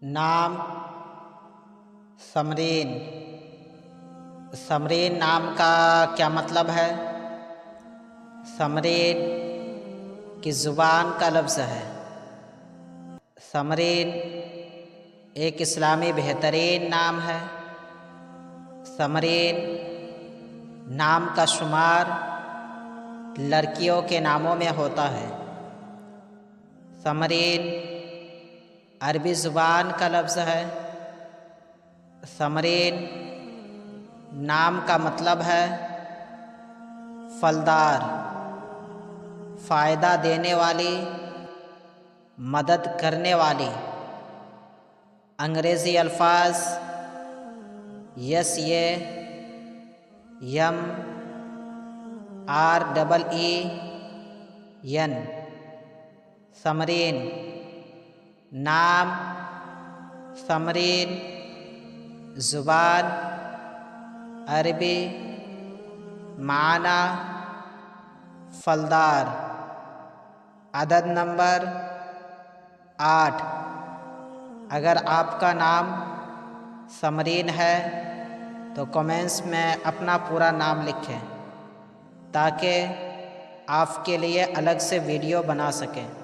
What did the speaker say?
नाम समरीन। समरीन नाम का क्या मतलब है? समरीन की ज़ुबान का लफ्ज़ है। समरीन एक इस्लामी बेहतरीन नाम है। समरीन नाम का शुमार लड़कियों के नामों में होता है। समरीन अरबी ज़ुबान का लफ्ज़ है। समरीन नाम का मतलब है फलदार, फ़ायदा देने वाली, मदद करने वाली। अंग्रेज़ी अल्फाज SAMREEN समरीन नाम, समरीन ज़ुबान अरबी, माना फलदार। अदद नंबर 8। अगर आपका नाम समरीन है तो कमेंट्स में अपना पूरा नाम लिखें ताकि आपके लिए अलग से वीडियो बना सकें।